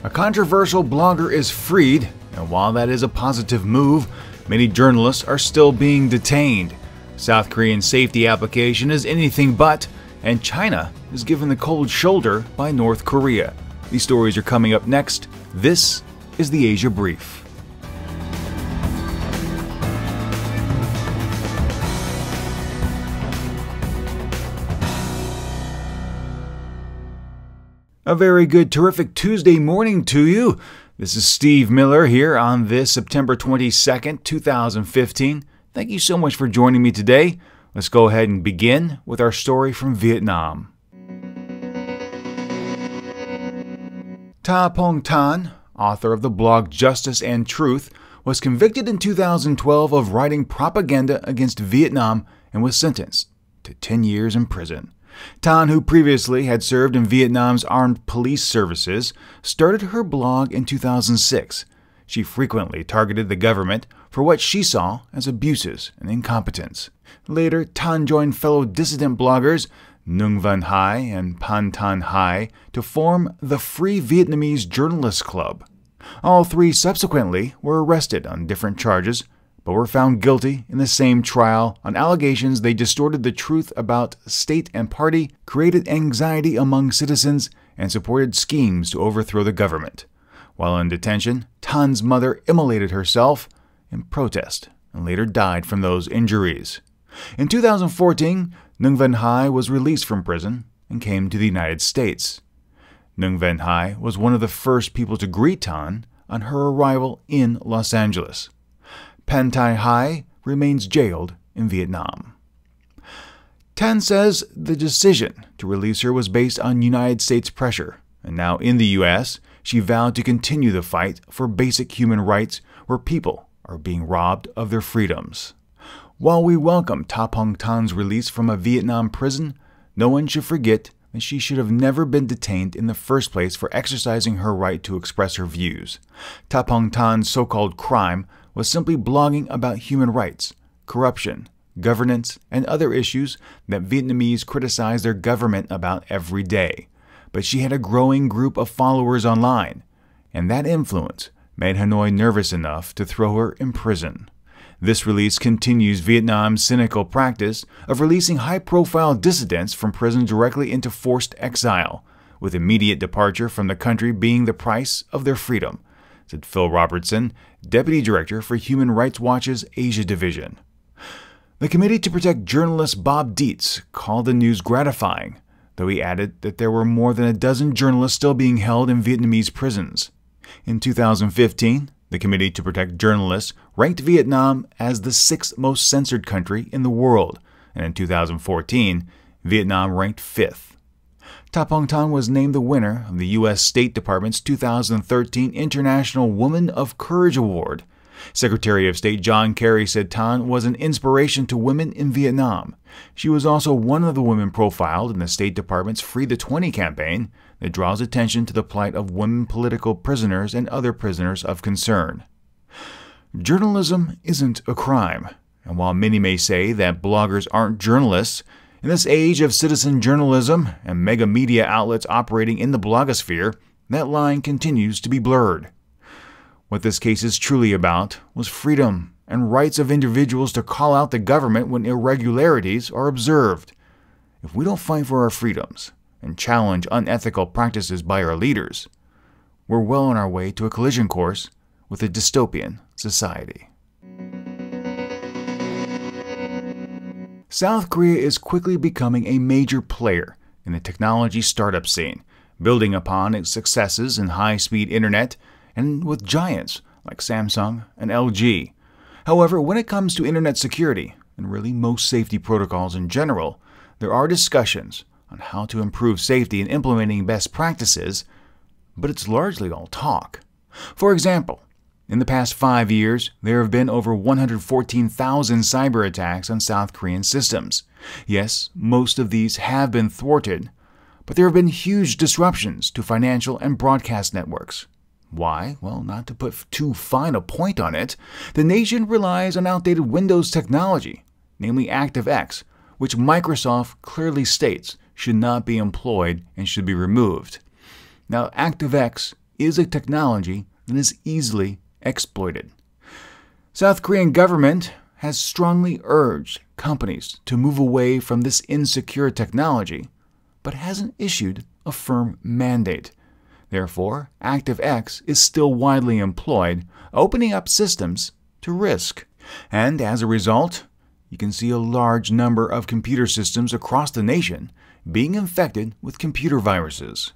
A controversial blogger is freed, and while that is a positive move, many journalists are still being detained. South Korean safety application is anything but, and China is given the cold shoulder by North Korea. These stories are coming up next. This is the Asia Brief. A very good, terrific Tuesday morning to you. This is Steve Miller here on this September 22nd, 2015. Thank you so much for joining me today. Let's go ahead and begin with our story from Vietnam. Ta Pong Tan, author of the blog Justice and Truth, was convicted in 2012 of writing propaganda against Vietnam and was sentenced to 10 years in prison. Tan, who previously had served in Vietnam's armed police services, started her blog in 2006. She frequently targeted the government for what she saw as abuses and incompetence. Later, Tan joined fellow dissident bloggers Nguyen Van Hai and Pan Tan Hai to form the Free Vietnamese Journalists Club. All three subsequently were arrested on different charges, but were found guilty in the same trial on allegations they distorted the truth about state and party, created anxiety among citizens, and supported schemes to overthrow the government. While in detention, Tan's mother immolated herself in protest and later died from those injuries. In 2014, Nguyen Van Hai was released from prison and came to the United States. Nguyen Van Hai was one of the first people to greet Tan on her arrival in Los Angeles. Pan Tan Hai remains jailed in Vietnam. Tan says the decision to release her was based on United States pressure, and now in the U.S., she vowed to continue the fight for basic human rights where people are being robbed of their freedoms. While we welcome Ta Pong Tan's release from a Vietnam prison, no one should forget that she should have never been detained in the first place for exercising her right to express her views. Ta Pong Tan's so-called crime was simply blogging about human rights, corruption, governance, and other issues that Vietnamese criticize their government about every day. But she had a growing group of followers online, and that influence made Hanoi nervous enough to throw her in prison. This release continues Vietnam's cynical practice of releasing high-profile dissidents from prison directly into forced exile, with immediate departure from the country being the price of their freedom, said Phil Robertson, Deputy Director for Human Rights Watch's Asia Division. The Committee to Protect Journalist Bob Dietz called the news gratifying, though he added that there were more than a dozen journalists still being held in Vietnamese prisons. In 2015, the Committee to Protect Journalists ranked Vietnam as the 6th most censored country in the world, and in 2014, Vietnam ranked 5th. Ta Pong Tan was named the winner of the U.S. State Department's 2013 International Woman of Courage Award. Secretary of State John Kerry said Tan was an inspiration to women in Vietnam. She was also one of the women profiled in the State Department's Free the 20 campaign that draws attention to the plight of women political prisoners and other prisoners of concern. Journalism isn't a crime, and while many may say that bloggers aren't journalists, in this age of citizen journalism and mega media outlets operating in the blogosphere, that line continues to be blurred. What this case is truly about was freedom and rights of individuals to call out the government when irregularities are observed. If we don't fight for our freedoms and challenge unethical practices by our leaders, we're well on our way to a collision course with a dystopian society. South Korea is quickly becoming a major player in the technology startup scene, building upon its successes in high-speed internet and with giants like Samsung and LG. However, when it comes to internet security, and really most safety protocols in general, there are discussions on how to improve safety in implementing best practices, but it's largely all talk. For example, in the past 5 years, there have been over 114,000 cyber attacks on South Korean systems. Yes, most of these have been thwarted, but there have been huge disruptions to financial and broadcast networks. Why? Well, not to put too fine a point on it, the nation relies on outdated Windows technology, namely ActiveX, which Microsoft clearly states should not be employed and should be removed. Now, ActiveX is a technology that is easily exploited. South Korean government has strongly urged companies to move away from this insecure technology, but hasn't issued a firm mandate. Therefore, ActiveX is still widely employed, opening up systems to risk. And as a result, you can see a large number of computer systems across the nation being infected with computer viruses.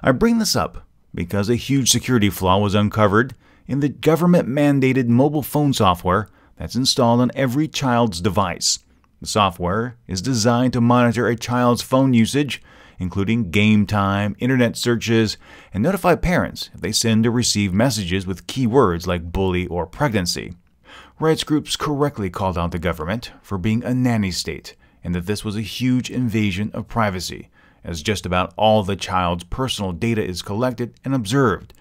I bring this up because a huge security flaw was uncovered in the government-mandated mobile phone software that's installed on every child's device. The software is designed to monitor a child's phone usage, including game time, internet searches, and notify parents if they send or receive messages with keywords like bully or pregnancy. Rights groups correctly called out the government for being a nanny state, and that this was a huge invasion of privacy, as just about all the child's personal data is collected and observed.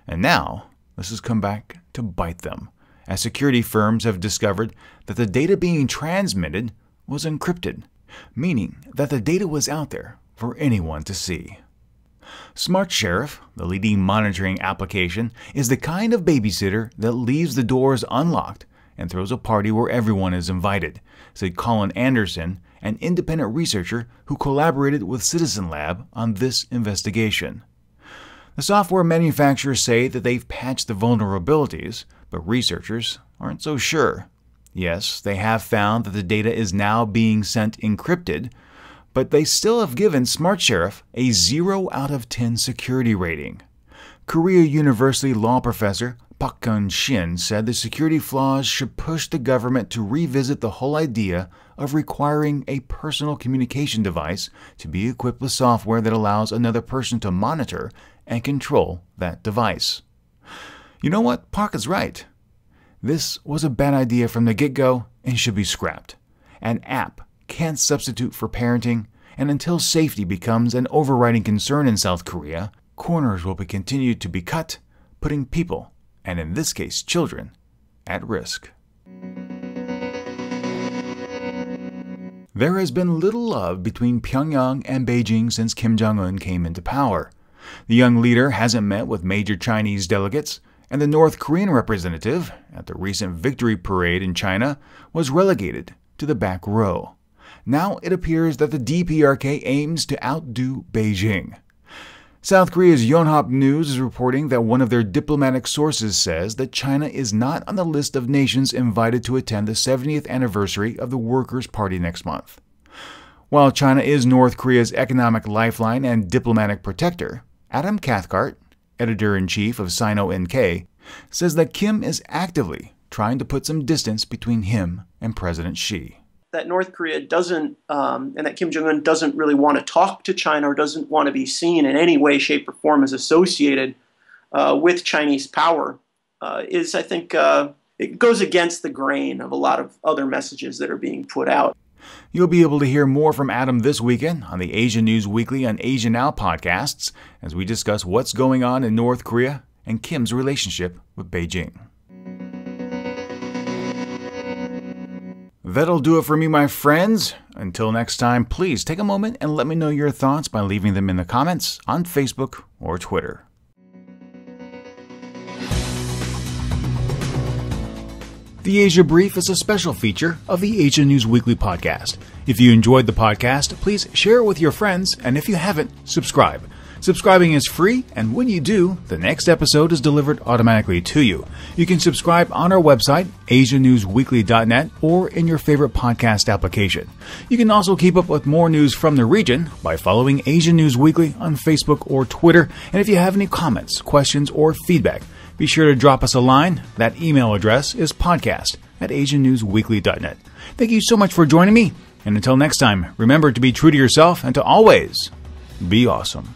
And now, this has come back to bite them, as security firms have discovered that the data being transmitted was encrypted, meaning that the data was out there for anyone to see. Smart Sheriff, the leading monitoring application, is the kind of babysitter that leaves the doors unlocked and throws a party where everyone is invited, said Colin Anderson, an independent researcher who collaborated with Citizen Lab on this investigation. The software manufacturers say that they've patched the vulnerabilities, but researchers aren't so sure. Yes, they have found that the data is now being sent encrypted, but they still have given Smart Sheriff a 0 out of 10 security rating. Korea University law professor Park Kun-shin said the security flaws should push the government to revisit the whole idea of requiring a personal communication device to be equipped with software that allows another person to monitor and control that device. You know what? Park is right. This was a bad idea from the get-go and should be scrapped. An app can't substitute for parenting, and until safety becomes an overriding concern in South Korea, corners will be continued to be cut, putting people, and in this case children, at risk. There has been little love between Pyongyang and Beijing since Kim Jong-un came into power. The young leader hasn't met with major Chinese delegates, and the North Korean representative at the recent victory parade in China was relegated to the back row. Now it appears that the DPRK aims to outdo Beijing. South Korea's Yonhap News is reporting that one of their diplomatic sources says that China is not on the list of nations invited to attend the 70th anniversary of the Workers' Party next month. While China is North Korea's economic lifeline and diplomatic protector, Adam Cathcart, editor-in-chief of Sino-NK, says that Kim is actively trying to put some distance between him and President Xi. That North Korea doesn't, and that Kim Jong-un doesn't really want to talk to China or doesn't want to be seen in any way, shape, or form as associated with Chinese power is, I think, it goes against the grain of a lot of other messages that are being put out. You'll be able to hear more from Adam this weekend on the Asia News Weekly and Asia Now podcasts as we discuss what's going on in North Korea and Kim's relationship with Beijing. That'll do it for me, my friends. Until next time, please take a moment and let me know your thoughts by leaving them in the comments on Facebook or Twitter. The Asia Brief is a special feature of the Asia News Weekly podcast. If you enjoyed the podcast, please share it with your friends, and if you haven't, subscribe. Subscribing is free, and when you do, the next episode is delivered automatically to you. You can subscribe on our website, asianewsweekly.net, or in your favorite podcast application. You can also keep up with more news from the region by following Asia News Weekly on Facebook or Twitter. And if you have any comments, questions, or feedback, be sure to drop us a line. That email address is podcast@asianewsweekly.net. Thank you so much for joining me, and until next time, remember to be true to yourself and to always be awesome.